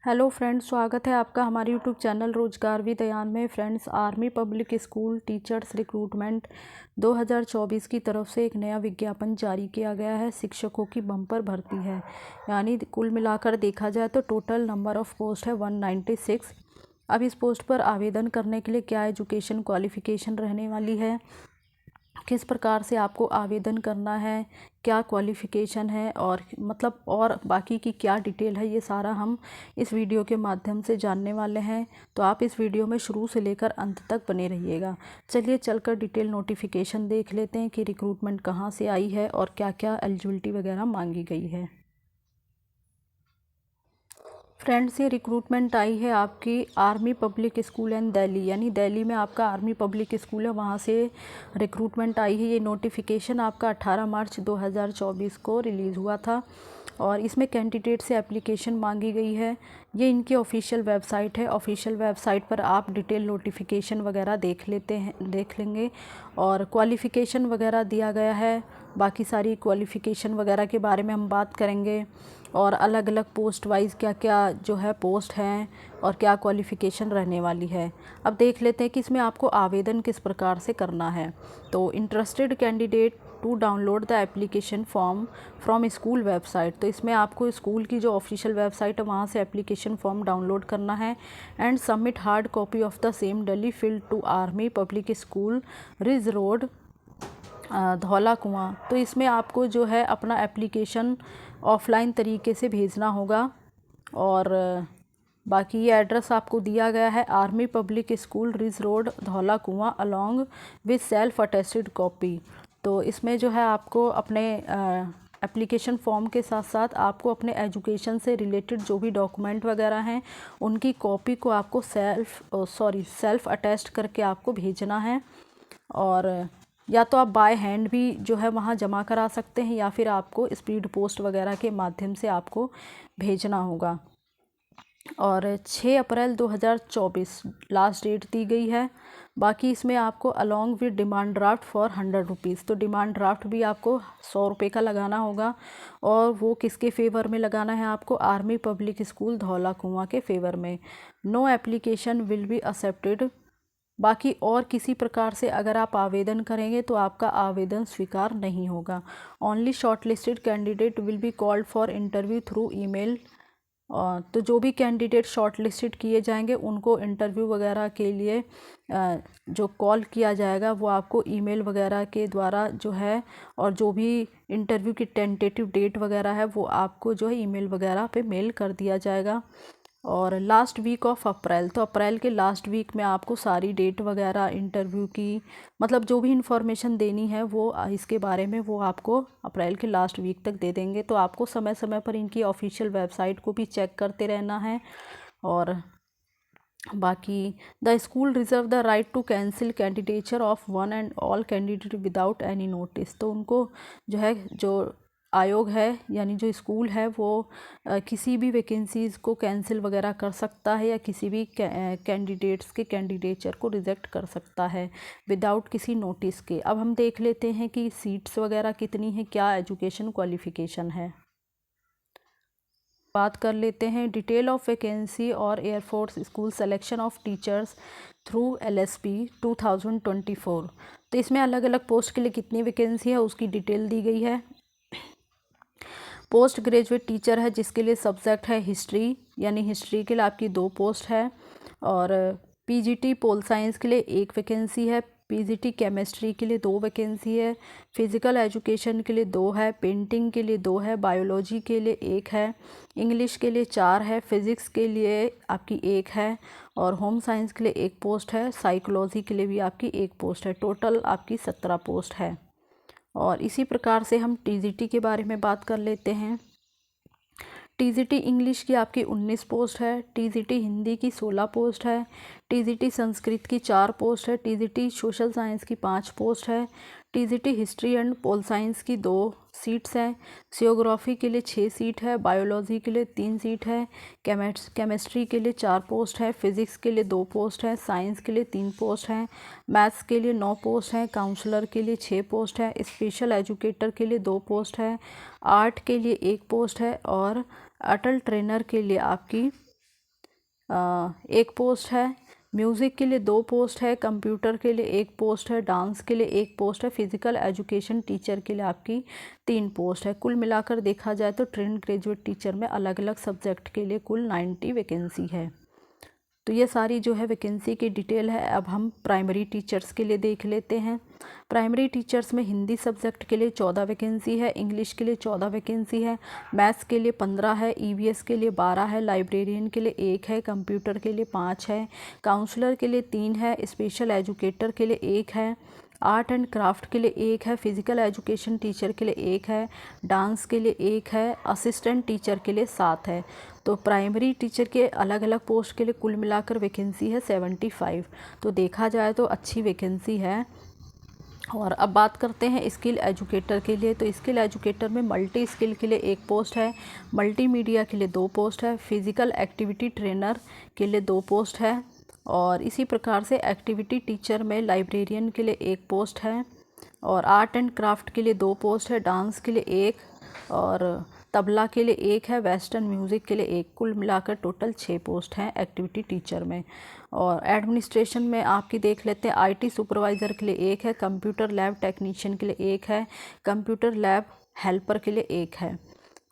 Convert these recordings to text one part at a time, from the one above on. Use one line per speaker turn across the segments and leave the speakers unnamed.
Hello friends, स्वागत है आपका हमारे यूट्यूब चैनल रोजगार विद अयान में। Friends, army Public school teachers recruitment 2024 की तरफ से एक नया विज्ञापन जारी किया गया है। शिक्षकों की बम्पर भर्ती है, यानी कुल मिलाकर देखा जाए तो टोटल नंबर ऑफ़ पोस्ट है 196। अब इस पोस्ट पर आवेदन करने के लिए क्या एजुकेशन क्वालिफ़िकेशन रहने वाली है, किस प्रकार से आपको आवेदन करना है, क्या क्वालिफ़िकेशन है और और बाकी की क्या डिटेल है, ये सारा हम इस वीडियो के माध्यम से जानने वाले हैं। तो आप इस वीडियो में शुरू से लेकर अंत तक बने रहिएगा। चलिए चलकर डिटेल नोटिफिकेशन देख लेते हैं कि रिक्रूटमेंट कहाँ से आई है और क्या क्या एलिजिबिलिटी वगैरह मांगी गई है। फ्रेंड्स, ये रिक्रूटमेंट आई है आपकी army Public school and Delhi, यानी दिल्ली में आपका आर्मी पब्लिक स्कूल है, वहाँ से रिक्रूटमेंट आई है। ये नोटिफिकेशन आपका 18 मार्च 2024 को रिलीज़ हुआ था और इसमें कैंडिडेट से एप्लीकेशन मांगी गई है। ये इनकी ऑफिशियल वेबसाइट है। ऑफिशियल वेबसाइट पर आप डिटेल नोटिफिकेशन वगैरह देख लेंगे और क्वालिफ़िकेशन वगैरह दिया गया है। बाकी सारी क्वालिफ़िकेशन वगैरह के बारे में हम बात करेंगे और अलग अलग पोस्ट वाइज क्या क्या जो है पोस्ट हैं और क्या क्वालिफ़िकेशन रहने वाली है। अब देख लेते हैं कि इसमें आपको आवेदन किस प्रकार से करना है। तो interested candidate to download the application form from school website. तो इसमें आपको स्कूल की जो ऑफिशियल वेबसाइट है वहाँ से एप्लीकेशन फॉर्म डाउनलोड करना है and submit hard copy of the same duly filled to Army Public School Ridge Road Dhaula Kuan. तो इसमें आपको जो है अपना एप्लीकेशन ऑफलाइन तरीके से भेजना होगा और बाकी ये एड्रेस आपको दिया गया है Army Public School Ridge Road Dhaula Kuan along with self attested copy. तो इसमें जो है आपको अपने एप्लीकेशन फॉर्म के साथ साथ आपको अपने एजुकेशन से रिलेटेड जो भी डॉक्यूमेंट वगैरह हैं उनकी कॉपी को आपको सेल्फ अटेस्ट करके आपको भेजना है और या तो आप बाय हैंड भी जो है वहाँ जमा करा सकते हैं या फिर आपको स्पीड पोस्ट वगैरह के माध्यम से आपको भेजना होगा। और 6 अप्रैल 2024 लास्ट डेट दी गई है। बाकी इसमें आपको along with demand draft for 100 rupees, तो डिमांड ड्राफ्ट भी आपको 100 रुपये का लगाना होगा और वो किसके फेवर में लगाना है आपको, आर्मी पब्लिक स्कूल धौला कुआं के फेवर में। No application will be accepted. बाकी और किसी प्रकार से अगर आप आवेदन करेंगे तो आपका आवेदन स्वीकार नहीं होगा। Only shortlisted candidate will be called for interview through email. तो जो भी कैंडिडेट शॉर्टलिस्टेड किए जाएंगे उनको इंटरव्यू वगैरह के लिए जो कॉल किया जाएगा वो आपको ईमेल वगैरह के द्वारा जो है, और जो भी इंटरव्यू की टेंटेटिव डेट वगैरह है वो आपको जो है ईमेल वगैरह पे मेल कर दिया जाएगा। और लास्ट वीक ऑफ अप्रैल, तो अप्रैल के लास्ट वीक में आपको सारी डेट वगैरह इंटरव्यू की जो भी इंफॉर्मेशन देनी है वो इसके बारे में वो आपको अप्रैल के लास्ट वीक तक दे देंगे। तो आपको समय समय पर इनकी ऑफिशियल वेबसाइट को भी चेक करते रहना है। और बाकी the school reserve the right to cancel candidature of one and all candidate without any notice. तो उनको जो आयोग है यानी जो स्कूल है वो किसी भी वैकेंसीज़ को कैंसिल वगैरह कर सकता है या किसी भी कैंडिडेट्स के कैंडिडेचर को रिजेक्ट कर सकता है विदाउट किसी नोटिस के। अब हम देख लेते हैं कि सीट्स वगैरह कितनी हैं, क्या एजुकेशन क्वालिफ़िकेशन है। बात कर लेते हैं डिटेल ऑफ वैकेंसी और air force school selection of teachers through LSP 2024। तो इसमें अलग अलग पोस्ट के लिए कितनी वैकेंसी है उसकी डिटेल दी गई है। पोस्ट ग्रेजुएट टीचर है जिसके लिए सब्जेक्ट है हिस्ट्री, यानी हिस्ट्री के लिए आपकी 2 पोस्ट है। और PGT पोल साइंस के लिए 1 वैकेंसी है, PGT केमिस्ट्री के लिए 2 वैकेंसी है, फिज़िकल एजुकेशन के लिए 2 है, पेंटिंग के लिए 2 है, बायोलॉजी के लिए 1 है, इंग्लिश के लिए 4 है, फिज़िक्स के लिए आपकी 1 है और होम साइंस के लिए 1 पोस्ट है, साइकोलॉजी के लिए भी आपकी 1 पोस्ट है। टोटल आपकी 17 पोस्ट है। और इसी प्रकार से हम TGT के बारे में बात कर लेते हैं। TGT इंग्लिश की आपकी 19 पोस्ट है, TGT हिंदी की 16 पोस्ट है, TGT संस्कृत की 4 पोस्ट है, TGT सोशल साइंस की 5 पोस्ट है, TGT history and pol science की 2 सीट्स हैं, जियोग्राफी के लिए 6 सीट है, बायोलॉजी के लिए 3 सीट है, केमिस्ट्री के लिए 4 पोस्ट है, फिज़िक्स के लिए 2 पोस्ट है, साइंस के लिए 3 पोस्ट हैं, मैथ्स के लिए 9 पोस्ट हैं, काउंसलर के लिए 6 पोस्ट है, स्पेशल एजुकेटर के लिए 2 पोस्ट है, आर्ट के लिए 1 पोस्ट है और अटल ट्रेनर के लिए आपकी एक पोस्ट है, म्यूज़िक के लिए 2 पोस्ट है, कंप्यूटर के लिए 1 पोस्ट है, डांस के लिए 1 पोस्ट है, फिज़िकल एजुकेशन टीचर के लिए आपकी 3 पोस्ट है। कुल मिलाकर देखा जाए तो ट्रेंड ग्रेजुएट टीचर में अलग अलग सब्जेक्ट के लिए कुल 90 वैकेंसी है। तो ये सारी जो है वैकेंसी की डिटेल है। अब हम प्राइमरी टीचर्स के लिए देख लेते हैं। प्राइमरी टीचर्स में हिंदी सब्जेक्ट के लिए 14 वैकेंसी है, इंग्लिश के लिए 14 वैकेंसी है, मैथ्स के लिए 15 है, ईवीएस के लिए 12 है, लाइब्रेरियन के लिए 1 है, कंप्यूटर के लिए 5 है, काउंसलर के लिए 3 है, स्पेशल एजुकेटर के लिए 1 है, आर्ट एंड क्राफ्ट के लिए 1 है, फिज़िकल एजुकेशन टीचर के लिए 1 है, डांस के लिए 1 है, असिस्टेंट टीचर के लिए 7 है। तो प्राइमरी टीचर के अलग अलग पोस्ट के लिए कुल मिलाकर वैकेंसी है 75। तो देखा जाए तो अच्छी वैकेंसी है। और अब बात करते हैं स्किल एजुकेटर के लिए। तो स्किल एजुकेटर में मल्टी स्किल के लिए 1 पोस्ट है, मल्टीमीडिया के लिए 2 पोस्ट है, फिज़िकल एक्टिविटी ट्रेनर के लिए 2 पोस्ट है, और इसी प्रकार से एक्टिविटी टीचर में लाइब्रेरियन के लिए 1 पोस्ट है, और आर्ट एंड क्राफ्ट के लिए 2 पोस्ट है, डांस के लिए 1, और तबला के लिए 1 है, वेस्टर्न म्यूज़िक के लिए 1। कुल मिलाकर टोटल 6 पोस्ट हैं एक्टिविटी टीचर में। और एडमिनिस्ट्रेशन में आपकी देख लेते हैं। आईटी सुपरवाइज़र के लिए 1 है, कंप्यूटर लैब टेक्नीशियन के लिए 1 है, कंप्यूटर लैब हेल्पर के लिए 1 है।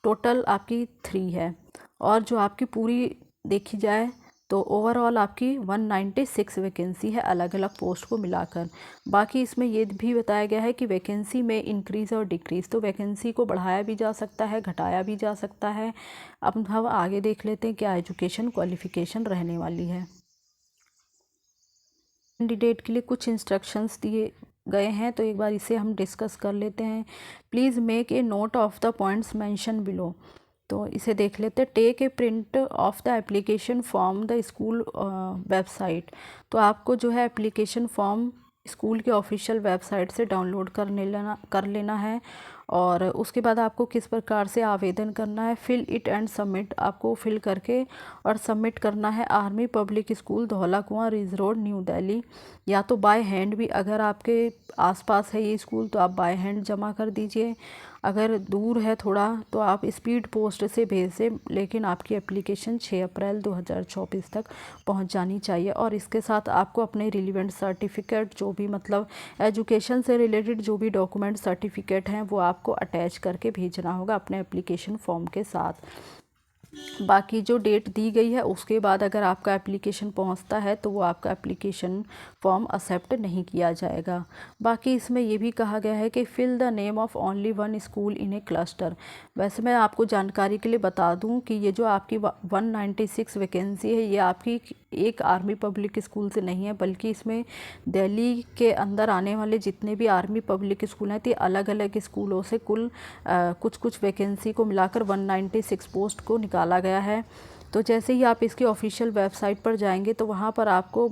टोटल आपकी 3 है। और जो आपकी पूरी देखी जाए तो ओवरऑल आपकी 196 वैकेंसी है अलग अलग पोस्ट को मिलाकर। बाकी इसमें ये भी बताया गया है कि वैकेंसी में इंक्रीज़ और डिक्रीज़, तो वैकेंसी को बढ़ाया भी जा सकता है, घटाया भी जा सकता है। अब हम आगे देख लेते हैं क्या एजुकेशन क्वालिफ़िकेशन रहने वाली है। कैंडिडेट के लिए कुछ इंस्ट्रक्शंस दिए गए हैं, तो एक बार इसे हम डिस्कस कर लेते हैं। Please make a note of the points mention below. तो इसे देख लेते हैं। Take a print of the application form the school website. तो आपको जो है एप्लीकेशन फॉर्म स्कूल के ऑफिशियल वेबसाइट से डाउनलोड कर लेना है। और उसके बाद आपको किस प्रकार से आवेदन करना है, फिल इट एंड सबमिट, आपको फिल करके और सबमिट करना है आर्मी पब्लिक स्कूल, धौला कुआं, रिज रोड, न्यू दिल्ली। या तो बाय हैंड भी, अगर आपके आसपास है ये स्कूल तो आप बाय हैंड जमा कर दीजिए। अगर दूर है थोड़ा तो आप स्पीड पोस्ट से भेज दें, लेकिन आपकी एप्लीकेशन 6 अप्रैल 2024 तक पहुंच जानी चाहिए। और इसके साथ आपको अपने रिलीवेंट सर्टिफिकेट, जो भी मतलब एजुकेशन से रिलेटेड जो भी डॉक्यूमेंट सर्टिफिकेट हैं, वो आपको अटैच करके भेजना होगा अपने एप्लीकेशन फॉर्म के साथ। बाकी जो डेट दी गई है उसके बाद अगर आपका एप्लीकेशन पहुंचता है तो वो आपका एप्लीकेशन फॉर्म एक्सेप्ट नहीं किया जाएगा। बाकी इसमें ये भी कहा गया है कि fill the name of only 1 school in a cluster. वैसे मैं आपको जानकारी के लिए बता दूं कि ये जो आपकी 196 वैकेंसी है, ये आपकी एक आर्मी पब्लिक स्कूल से नहीं है, बल्कि इसमें दिल्ली के अंदर आने वाले जितने भी आर्मी पब्लिक स्कूल हैं, तो अलग अलग स्कूलों से कुल कुछ कुछ वैकेंसी को मिलाकर 196 पोस्ट को निकाला गया है। तो जैसे ही आप इसकी ऑफिशियल वेबसाइट पर जाएंगे तो वहाँ पर आपको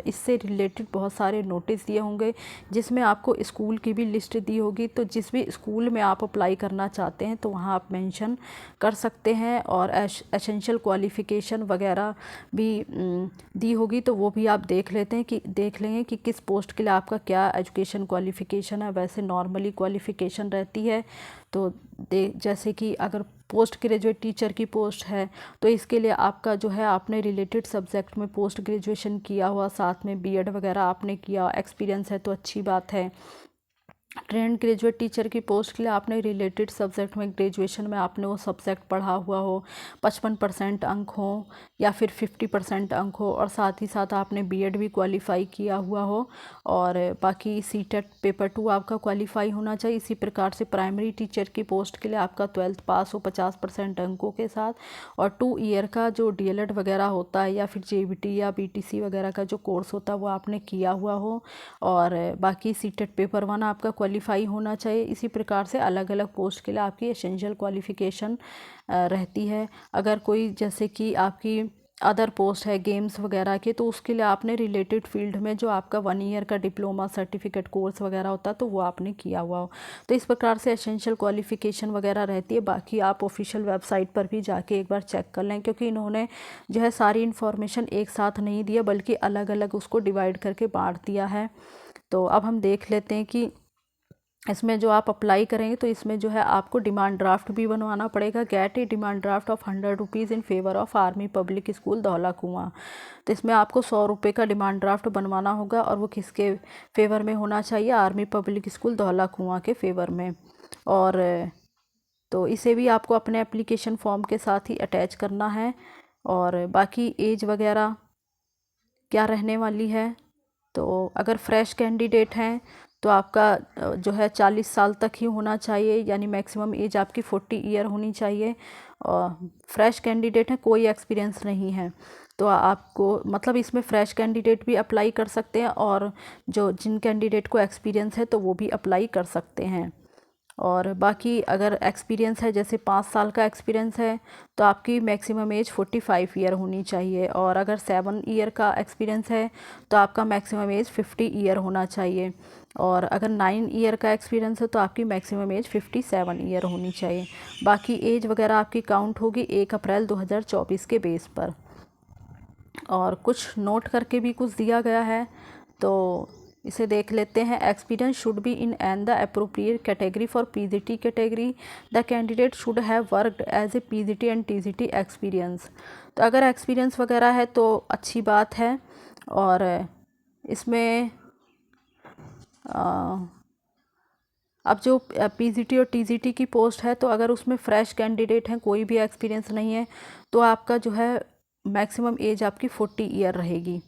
इससे रिलेटेड बहुत सारे नोटिस दिए होंगे, जिसमें आपको स्कूल की भी लिस्ट दी होगी। तो जिस भी स्कूल में आप अप्लाई करना चाहते हैं तो वहाँ आप मेंशन कर सकते हैं, और एसेंशियल क्वालिफ़िकेशन वगैरह भी दी होगी, तो वो भी आप देख लेंगे कि किस पोस्ट के लिए आपका क्या एजुकेशन क्वालिफ़िकेशन है। वैसे नॉर्मली क्वालिफ़िकेशन रहती है, तो जैसे कि अगर पोस्ट ग्रेजुएट टीचर की पोस्ट है तो इसके लिए आपका जो है आपने रिलेटेड सब्जेक्ट में पोस्ट ग्रेजुएशन किया हुआ, साथ में बीएड वगैरह आपने किया, एक्सपीरियंस है तो अच्छी बात है। ट्रेंड ग्रेजुएट टीचर की पोस्ट के लिए आपने रिलेटेड सब्जेक्ट में ग्रेजुएशन में आपने वो सब्जेक्ट पढ़ा हुआ हो, 55% अंक हो या फिर 50% अंक हो, और साथ ही साथ आपने बीएड भी क्वालिफाई किया हुआ हो, और बाकी सीटेट पेपर 2 आपका क्वालिफाई होना चाहिए। इसी प्रकार से प्राइमरी टीचर की पोस्ट के लिए आपका 12th पास हो 50% अंकों के साथ, और 2 ईयर का जो डीएलएड वगैरह होता है या फिर जेबीटी या बीटीसी वगैरह का जो कोर्स होता है वो आपने किया हुआ हो, और बाकी सीटेट पेपर 1 आपका क्वालिफाई होना चाहिए। इसी प्रकार से अलग अलग पोस्ट के लिए आपकी एसेंशियल क्वालिफ़िकेशन रहती है। अगर कोई जैसे कि आपकी अदर पोस्ट है गेम्स वगैरह के, तो उसके लिए आपने रिलेटेड फील्ड में जो आपका 1 ईयर का डिप्लोमा सर्टिफिकेट कोर्स वगैरह होता है तो वो आपने किया हुआ हो। तो इस प्रकार से एसेंशियल क्वालिफ़िकेशन वगैरह रहती है। बाकी आप ऑफिशियल वेबसाइट पर भी जाके एक बार चेक कर लें, क्योंकि इन्होंने जो है सारी इन्फॉर्मेशन एक साथ नहीं दिया, बल्कि अलग अलग उसको डिवाइड करके बांट दिया है। तो अब हम देख लेते हैं कि इसमें जो आप अप्लाई करेंगे तो इसमें जो है आपको डिमांड ड्राफ्ट भी बनवाना पड़ेगा। Gate A demand draft of 100 rupees in favour of army Public school Dhaula Kuan. तो इसमें आपको 100 रुपये का डिमांड ड्राफ्ट बनवाना होगा और वो किसके फेवर में होना चाहिए, आर्मी पब्लिक स्कूल धौला कुआं के फेवर में। और तो इसे भी आपको अपने एप्लीकेशन फॉर्म के साथ ही अटैच करना है। और बाकी एज वगैरह क्या रहने वाली है, तो अगर फ्रेश कैंडिडेट हैं तो आपका जो है 40 साल तक ही होना चाहिए, यानी मैक्सिमम एज आपकी 40 ईयर होनी चाहिए। और फ्रेश कैंडिडेट हैं, कोई एक्सपीरियंस नहीं है तो आपको मतलब इसमें फ्रेश कैंडिडेट भी अप्लाई कर सकते हैं और जो जिन कैंडिडेट को एक्सपीरियंस है तो वो भी अप्लाई कर सकते हैं। और बाकी अगर एक्सपीरियंस है, जैसे 5 साल का एक्सपीरियंस है तो आपकी मैक्सिमम एज 45 ईयर होनी चाहिए। और अगर 7 ईयर का एक्सपीरियंस है तो आपका मैक्सिमम एज 50 ईयर होना चाहिए। और अगर 9 ईयर का एक्सपीरियंस है तो आपकी मैक्सिमम एज 57 ईयर होनी चाहिए। बाकी एज वगैरह आपकी काउंट होगी 1 अप्रैल 2024 के बेस पर। और कुछ नोट करके भी कुछ दिया गया है तो इसे देख लेते हैं। Experience should be in an the appropriate category for PGT category. The candidate should have worked as a PGT and TGT experience. तो अगर एक्सपीरियंस वगैरह है तो अच्छी बात है। और इसमें अब जो पीजीटी और टीजीटी की पोस्ट है तो अगर उसमें फ्रेश कैंडिडेट हैं, कोई भी एक्सपीरियंस नहीं है, तो आपका जो है मैक्सिमम एज आपकी 40 ईयर रहेगी।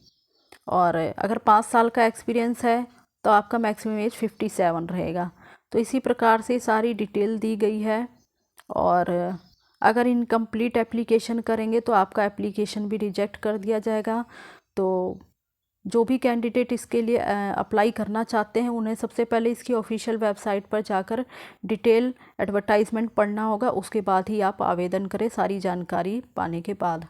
और अगर 5 साल का एक्सपीरियंस है तो आपका मैक्सिमम एज 57 रहेगा। तो इसी प्रकार से सारी डिटेल दी गई है। और अगर इनकम्प्लीट एप्लीकेशन करेंगे तो आपका एप्लीकेशन भी रिजेक्ट कर दिया जाएगा। तो जो भी कैंडिडेट इसके लिए अप्लाई करना चाहते हैं उन्हें सबसे पहले इसकी ऑफिशियल वेबसाइट पर जाकर डिटेल एडवर्टाइजमेंट पढ़ना होगा, उसके बाद ही आप आवेदन करें सारी जानकारी पाने के बाद।